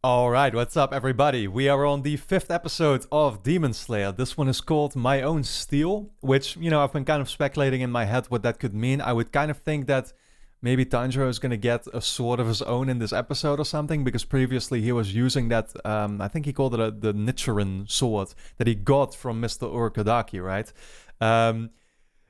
All right, what's up, everybody? We are on the fifth episode of Demon Slayer. This one is called My Own Steel, which, I've been kind of speculating in my head what that could mean. I would kind of think that maybe Tanjiro is going to get a sword of his own in this episode or something, because previously he was using that, I think he called it the Nichiren sword that he got from Mr. Urukadaki, right? Um,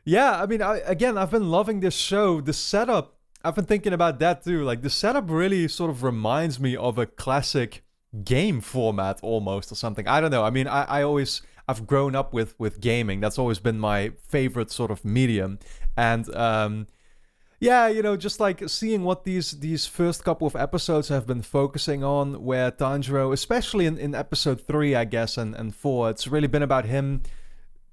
yeah, I mean, I've been loving this show. The setup, I've been thinking about that too. Like, the setup really sort of reminds me of a classic game format almost or something. I don't know. I mean, I've grown up with gaming. That's always been my favorite sort of medium. And yeah, just like seeing what these first couple of episodes have been focusing on, where Tanjiro, especially in episode 3, I guess, and 4, it's really been about him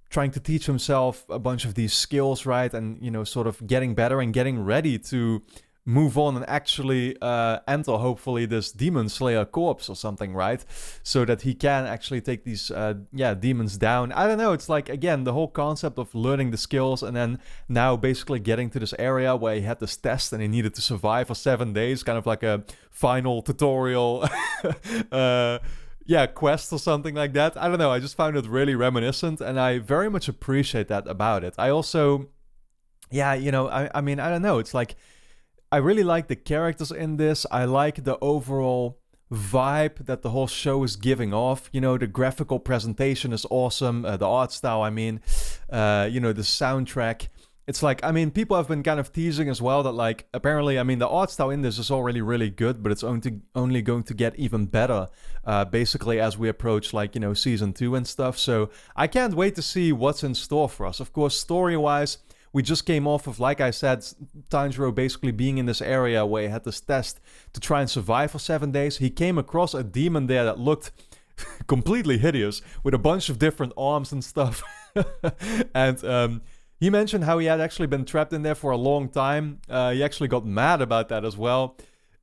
trying to teach himself a bunch of these skills, right? And, sort of getting better and getting ready to move on and actually enter, hopefully, this Demon Slayer corpse or something, right? So that he can actually take these, demons down. I don't know. It's like, again, the whole concept of learning the skills and then now basically getting to this area where he had this test and he needed to survive for 7 days, kind of like a final tutorial quest or something like that. I don't know. I just found it really reminiscent, and I very much appreciate that about it. I also, I mean, I don't know. It's like, I really like the characters in this. I like the overall vibe that the whole show is giving off. The graphical presentation is awesome. The art style, the soundtrack. It's like, I mean, people have been kind of teasing as well that, like, apparently, I mean, the art style in this is already really good, but it's only going to get even better, basically, as we approach, like, season 2 and stuff. So I can't wait to see what's in store for us. Of course, story-wise, we just came off of, like I said, Tanjiro basically being in this area where he had this test to try and survive for 7 days. He came across a demon there that looked completely hideous, with a bunch of different arms and stuff. And, he mentioned how he had actually been trapped in there for a long time. He actually got mad about that as well.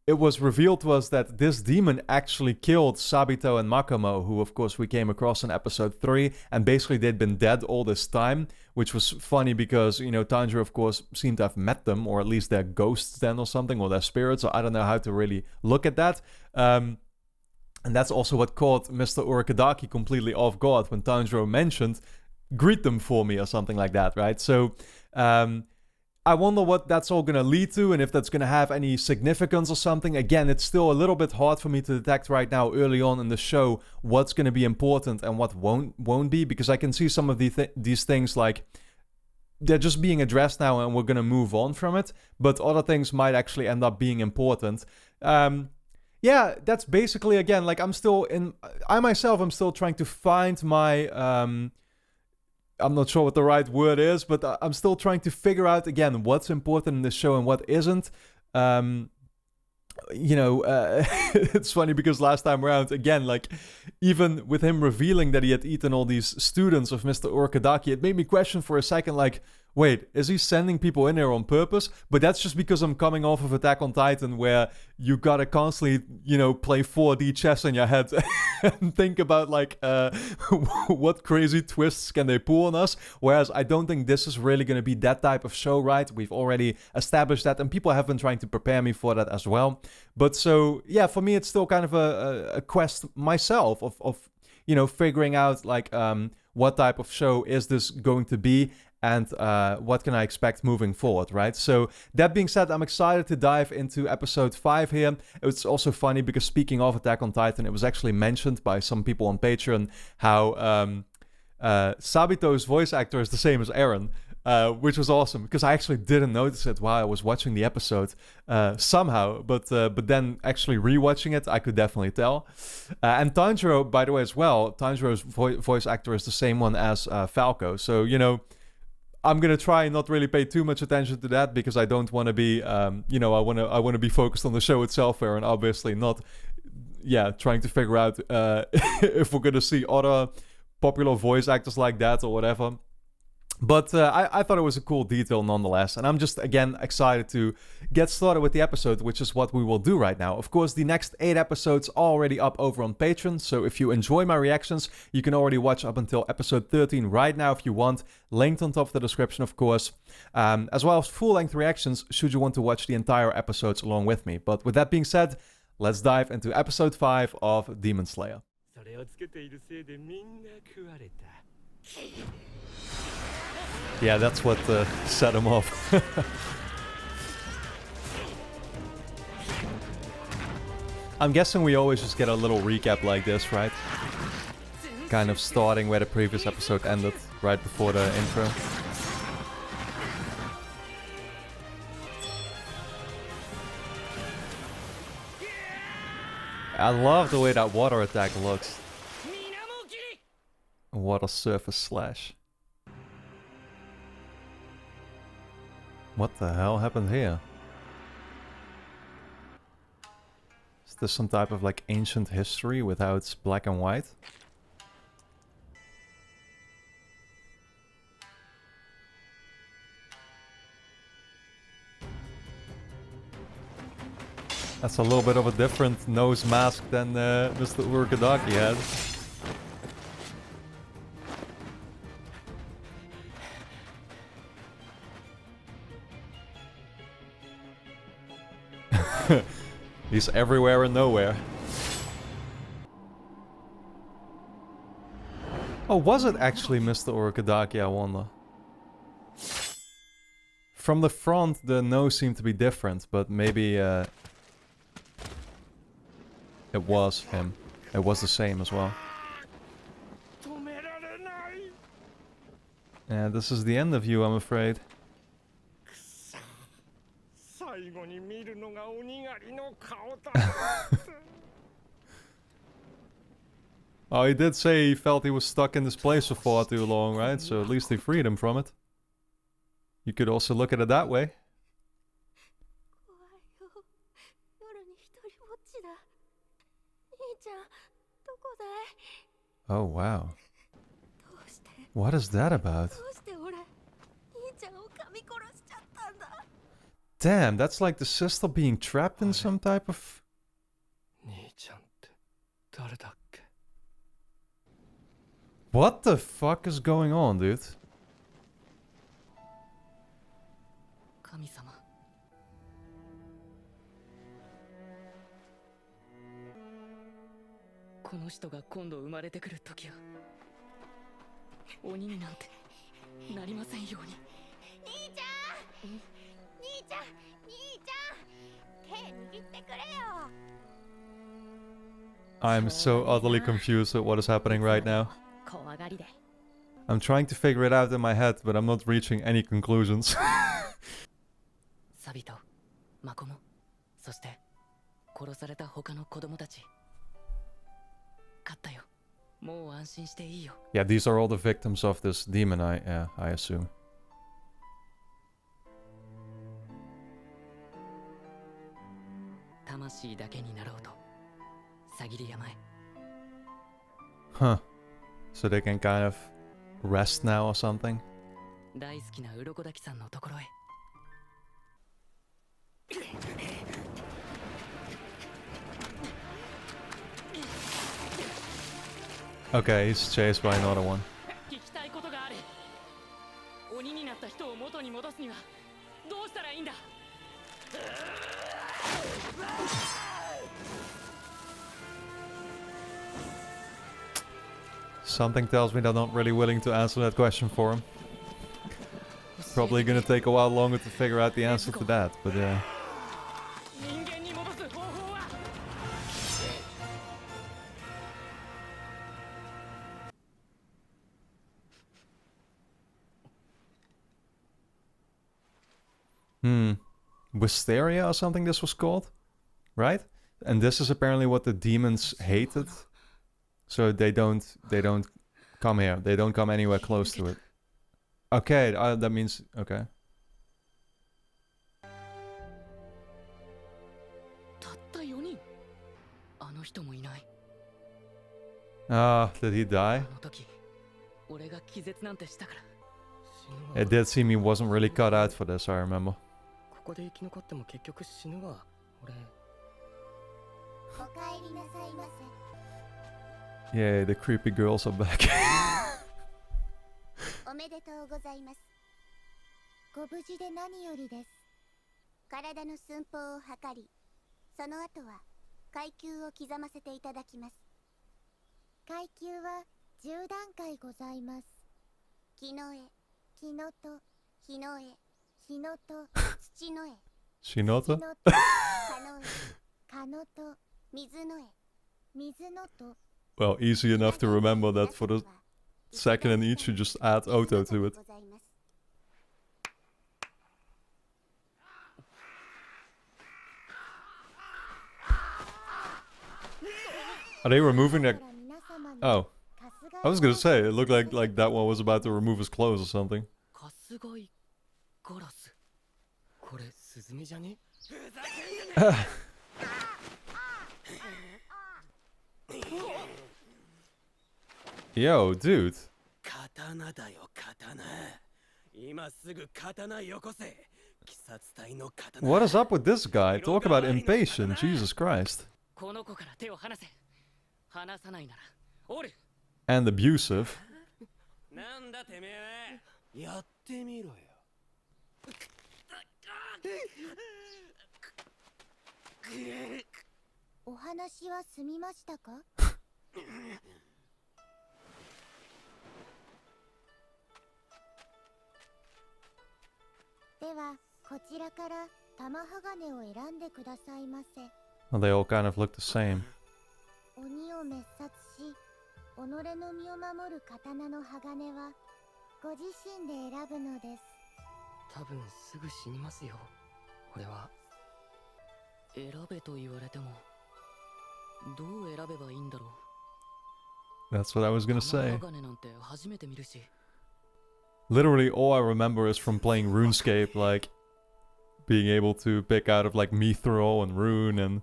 It was revealed to us that this demon actually killed Sabito and Makomo, who of course we came across in episode 3, and basically they'd been dead all this time, which was funny because, Tanjiro of course seemed to have met them, or at least their ghosts then or something, or their spirits, so I don't know how to really look at that. And that's also what caught Mr. Urukadaki completely off guard when Tanjiro mentioned, greet them for me or something like that, right? So I wonder what that's all going to lead to, and if that's going to have any significance or something. Again, it's still a little bit hard for me to detect right now early on in the show what's going to be important and what won't be, because I can see some of these things like they're just being addressed now and we're going to move on from it, but other things might actually end up being important. Yeah, that's basically, again, like I'm still trying to find my I'm not sure what the right word is, but I'm still trying to figure out, again, what's important in this show and what isn't. It's funny because last time around, again, like, even with him revealing that he had eaten all these students of Mr. Urukadaki, it made me question for a second, like, wait, is he sending people in here on purpose? But that's just because I'm coming off of Attack on Titan, where you gotta constantly, play 4D chess in your head and think about, like, what crazy twists can they pull on us? Whereas I don't think this is really gonna be that type of show, right? We've already established that, and people have been trying to prepare me for that as well. But so, yeah, for me, it's still kind of a quest myself of figuring out, like, what type of show is this going to be, and what can I expect moving forward, right? So that being said, I'm excited to dive into episode 5 here. It's also funny because, speaking of Attack on Titan, it was actually mentioned by some people on Patreon how Sabito's voice actor is the same as Eren, which was awesome because I actually didn't notice it while I was watching the episode somehow, but then actually rewatching it, I could definitely tell. And Tanjiro, by the way, as well, Tanjiro's voice actor is the same one as Falco, so, I'm gonna try and not really pay too much attention to that because I don't want to be, I want to be focused on the show itself here, and obviously not, trying to figure out if we're gonna see other popular voice actors like that or whatever. But I thought it was a cool detail nonetheless, and I'm just, again, excited to get started with the episode, which is what we will do right now. Of course, the next 8 episodes are already up over on Patreon, so if you enjoy my reactions, you can already watch up until episode 13 right now if you want, linked on top of the description, of course, as well as full-length reactions should you want to watch the entire episodes along with me. But with that being said, let's dive into episode 5 of Demon Slayer. Yeah, that's what set him off. I'm guessing we always just get a little recap like this, right? Kind of starting where the previous episode ended, right before the intro. I love the way that water attack looks. Water surface slash. What the hell happened here? Is this some type of like ancient history without black and white? That's a little bit of a different nose mask than Mr. Urukadaki had. He's everywhere and nowhere. Oh, was it actually Mr. Urukadaki, I wonder? From the front, the nose seemed to be different, but maybe it was him. It was the same as well. Yeah, this is the end of you, I'm afraid. Oh, he did say he felt he was stuck in this place for far too long, right? So at least they freed him from it. You could also look at it that way. Oh, wow. What is that about? Damn, that's like the sister being trapped in some type of... What the fuck is going on, dude? I'm so utterly confused with what is happening right now. I'm trying to figure it out in my head, but I'm not reaching any conclusions. Yeah, these are all the victims of this demon, I assume. Huh. So they can kind of rest now or something? Okay, he's chased by another one. Something tells me they're not really willing to answer that question for him. Probably gonna take a while longer to figure out the answer to that, but yeah. Wisteria or something this was called, right? And this is apparently what the demons hated. So they don't come here. They don't come anywhere close to it. Okay, that means okay. Did he die? It did seem he wasn't really cut out for this, I remember. Yeah, the creepy girls are back. 階級を刻ませていただきます。階級は10段階ございます。木の絵、木のと、日の絵、日のと、土の絵、Shinoto? 土のと、蚊の絵、蚊のと、水の絵、水のと。Well, easy enough to remember that for the second and each you just add Oto to it. Are they removing their... Oh. I was gonna say, it looked like that one was about to remove his clothes or something. Yo, dude. What is up with this guy? Talk about impatient, Jesus Christ. And abusive. お話は済みましたか？ではこちらから玉鋼を選んでくださいませ。 Well, they all kind of look the same. 鬼を滅殺し、己の身を守る刀の鋼はご自身で選ぶのです。多分すぐ死にますよ。俺は選べと言われてもどう選べばいいんだろう。 That's what I was gonna say. 鋼なんて初めて見るし。 Literally all I remember is from playing RuneScape, like being able to pick out of like Mithril and Rune and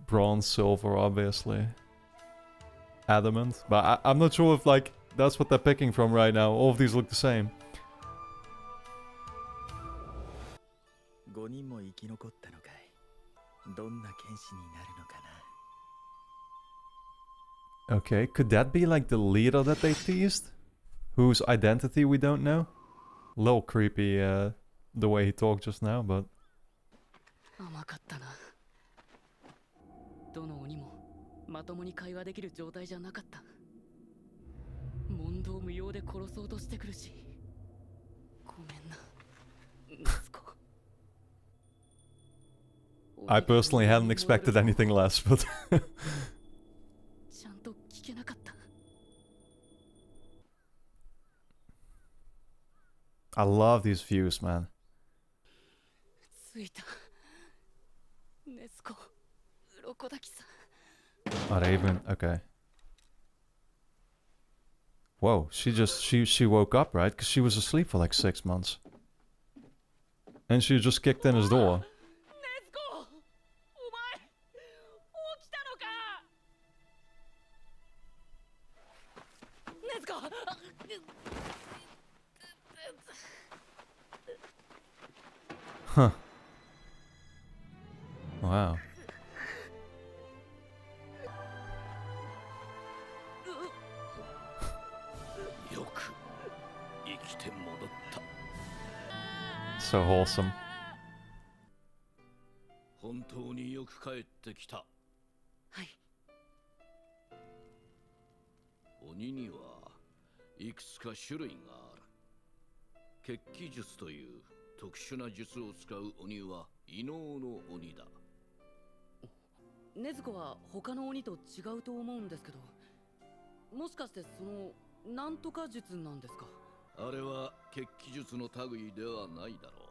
Bronze, Silver, obviously. Adamant, but I'm not sure if like that's what they're picking from right now. All of these look the same. Okay, could that be like the leader that they teased? Whose identity we don't know? A little creepy, the way he talked just now, but... 甘かったな。どの鬼もまともに会話できる状態じゃなかった。問答無用で殺そうとしてくるし。ごめんな、息子。I personally hadn't expected anything less, but... ちゃんと聞けなかった。 I love these views, man. ついた。ネスコ、鱗だきさ。 Are they even... Okay. Whoa, she woke up, right? Because she was asleep for like 6 months. And she just kicked in his door. ネスコ、お前、起きたのか。ネスコ。 Huh. Wow. So wholesome. 本当によく帰ってきた。はい。鬼にはいくつか種類がある。血気術という特殊な術を使う鬼は異能の鬼だ。禰豆子は他の鬼と違うと思うんですけど、もしかしてそのなんとか術なんですか？あれは血気術の類ではないだろう。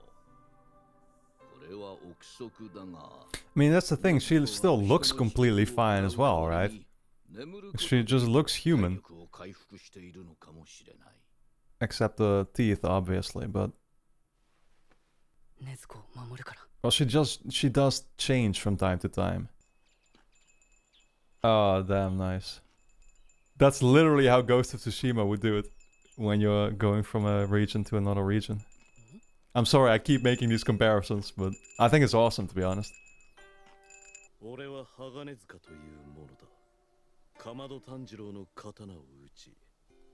これは憶測だが。I mean, that's the thing, she still looks completely fine as well, right? She just looks human. Except the teeth, obviously, but... Well, she does change from time to time. Oh, damn nice. That's literally how Ghost of Tsushima would do it when you're going from a region to another region. I'm sorry, I keep making these comparisons, but I think it's awesome, to be honest.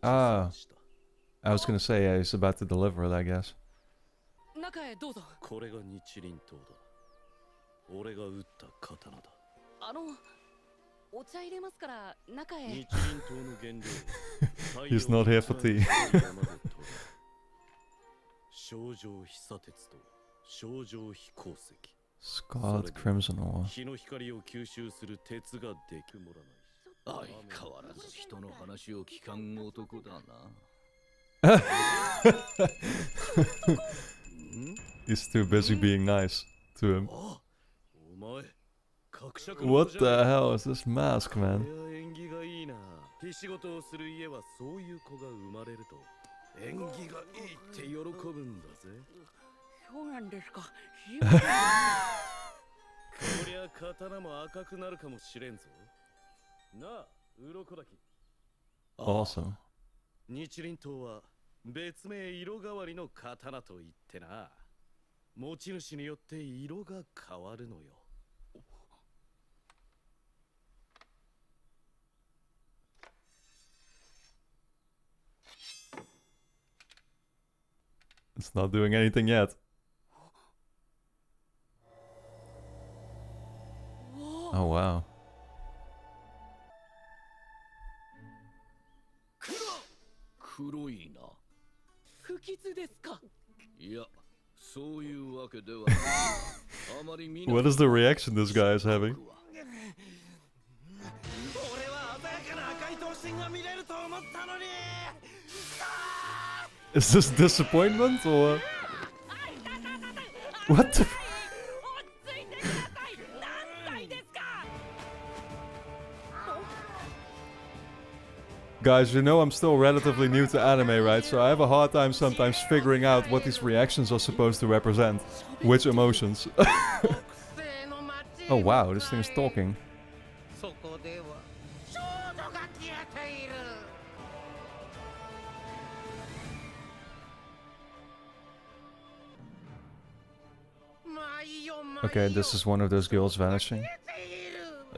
Ah, I was gonna say, yeah, he's about to deliver it, I guess. お茶入れますから中へ。日輪刀の原料 He's not here for tea. 症状被砂鉄と症状被鉱石 Scarlet Crimson Ore. 日の光を吸収する鉄ができもらない。相変わらず人の話を聞かん男だな。He's too busy being nice to him. お前 What the hell is this mask, これ man? は縁起がいいな。手仕事をする家はそういう子が生まれると縁起がいいって喜ぶんだぜ。そうなんですか。こりゃ刀も赤くなるかもしれんぞ。なあ、鱗だき。 Awesome. 日輪刀は別名色変わりの刀と言ってな。持ち主によって色が変わるのよ。It's not doing anything yet. Oh wow. 黒いな。不吉ですか。いや、そういうわけではない。あまり見ない。 What is the reaction this guy is having? 俺は鮮やかな赤い刀身が見れると思ったのに。 Is this disappointment or what the? Guys, you know I'm still relatively new to anime, right? So I have a hard time sometimes figuring out what these reactions are supposed to represent. Which emotions. Oh wow, this thing is talking. そこでは少女が消えている。 Okay, this is one of those girls vanishing.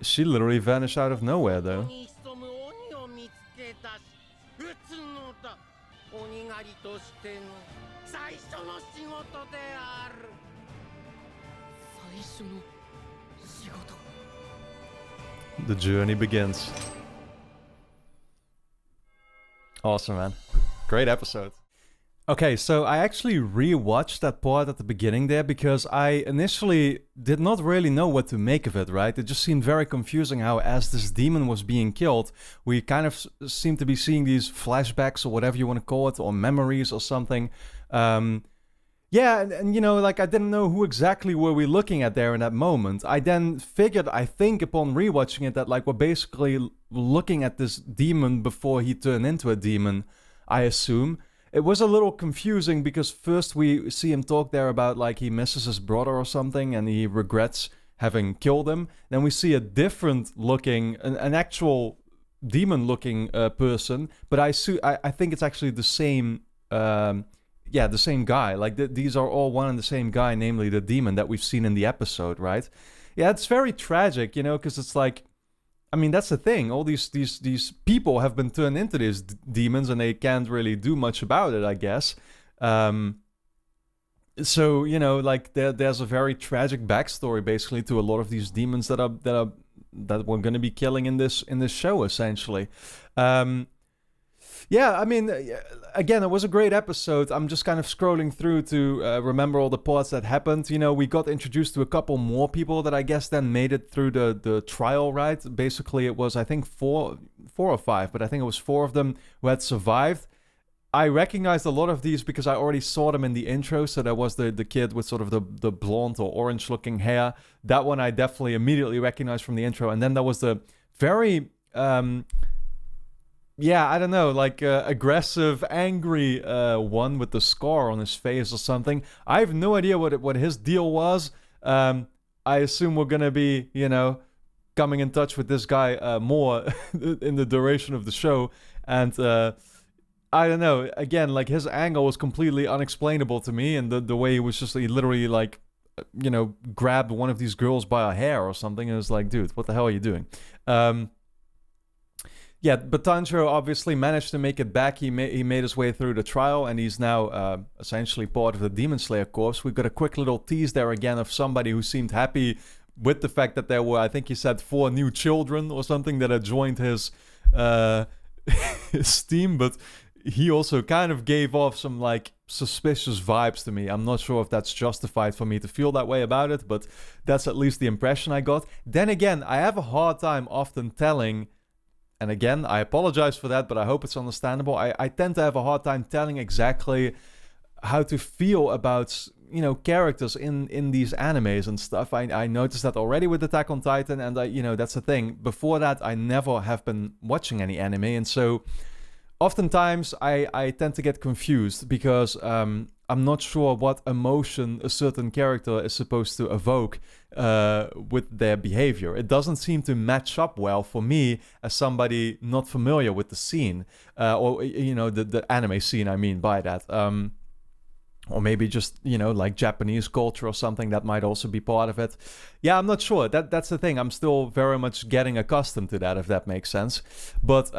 She literally vanished out of nowhere though. に潜む鬼を見つけ出し撃つのだ。鬼狩りとしての最初の仕事である。最初の仕事。 The journey begins. Awesome, man. Great episode. Okay, so I actually rewatched that part at the beginning there because I initially did not really know what to make of it, right? It just seemed very confusing how, as this demon was being killed, we kind of seemed to be seeing these flashbacks or whatever you want to call it, or memories or something. Yeah, and you know, like I didn't know who exactly were we looking at there in that moment. I then figured, I think, upon rewatching it, that like we're basically looking at this demon before he turned into a demon, I assume. It was a little confusing because first we see him talk there about like he misses his brother or something and he regrets having killed him. Then we see a different looking, an actual demon looking person, but I think it's actually the same, yeah, the same guy. Like these are all one and the same guy, namely the demon that we've seen in the episode, right? Yeah, it's very tragic, you know, because it's like, I mean, that's the thing. All these people have been turned into these demons, and they can't really do much about it, I guess. So you know, like there's a very tragic backstory, basically, to a lot of these demons that we're going to be killing in this show, essentially. Yeah, I mean, again, it was a great episode. I'm just kind of scrolling through to remember all the parts that happened. You know, we got introduced to a couple more people that I guess then made it through the trial, right? Basically, it was, I think, four or five, but I think it was 4 of them who had survived. I recognized a lot of these because I already saw them in the intro. So there was the kid with sort of the blonde or orange-looking hair. That one I definitely immediately recognized from the intro. And then there was the very... yeah, I don't know, like aggressive, angry one with the scar on his face or something. I have no idea what his deal was. I assume we're gonna be, you know, coming in touch with this guy more in the duration of the show. And I don't know, again, like his angle was completely unexplainable to me. And the way he was just, he literally like, you know, grabbed one of these girls by a hair or something. And it was like, dude, what the hell are you doing? Yeah, but Tanjiro obviously managed to make it back. He made his way through the trial, and he's now essentially part of the Demon Slayer Corps. We've got a quick little tease there again of somebody who seemed happy with the fact that there were, I think he said 4 new children or something that had joined his his team, but he also kind of gave off some like suspicious vibes to me. I'm not sure if that's justified for me to feel that way about it, but that's at least the impression I got. Then again, I have a hard time often telling, and again, I apologize for that, but I hope it's understandable. I tend to have a hard time telling exactly how to feel about, you know, characters in these animes and stuff. I noticed that already with Attack on Titan, and you know, that's the thing. Before that, I never have been watching any anime, and so oftentimes I tend to get confused because I'm not sure what emotion a certain character is supposed to evoke with their behavior. It doesn't seem to match up well for me as somebody not familiar with the scene, or, you know, the anime scene, I mean by that. Or maybe just, you know, like Japanese culture or something that might also be part of it. Yeah, I'm not sure. That's the thing. I'm still very much getting accustomed to that, if that makes sense. But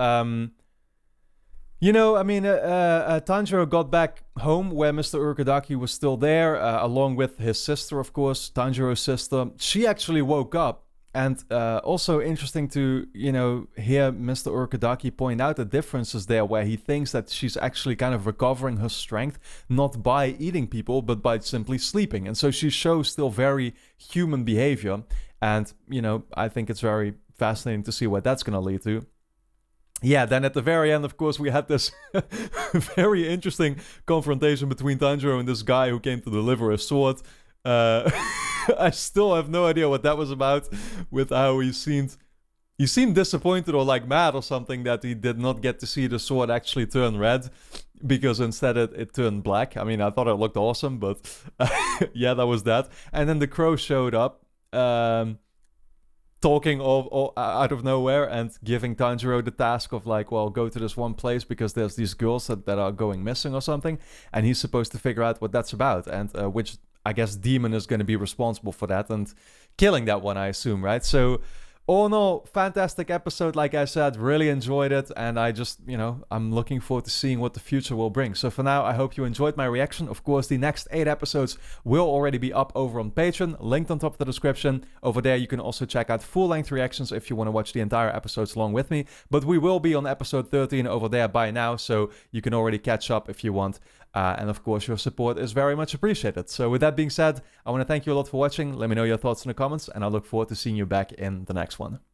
you know, I mean, Tanjiro got back home where Mr. Urkodaki was still there, along with his sister, of course, Tanjiro's sister. She actually woke up. And also interesting to, you know, hear Mr. Urkodaki point out the differences there, where he thinks that she's actually kind of recovering her strength, not by eating people, but by simply sleeping. And so she shows still very human behavior. And, you know, I think it's very fascinating to see what that's going to lead to. Yeah, then at the very end, of course, we had this very interesting confrontation between Tanjiro and this guy who came to deliver a sword. I still have no idea what that was about, with how he seemed disappointed or like mad or something that he did not get to see the sword actually turn red, because instead it turned black. I mean, I thought it looked awesome, but yeah, that was that. And then the crow showed up, talking all out of nowhere and giving Tanjiro the task of like, well, go to this one place because there's these girls that are going missing or something, and he's supposed to figure out what that's about, and which I guess demon is going to be responsible for that and killing that one, I assume, right? So all in all, fantastic episode, like I said, really enjoyed it, and I just, you know, I'm looking forward to seeing what the future will bring. So for now, I hope you enjoyed my reaction. Of course, the next 8 episodes will already be up over on Patreon, linked on top of the description. Over there, you can also check out full-length reactions if you want to watch the entire episodes along with me. But we will be on episode 13 over there by now, so you can already catch up if you want. And of course, your support is very much appreciated. So with that being said, I want to thank you a lot for watching. Let me know your thoughts in the comments, and I look forward to seeing you back in the next one.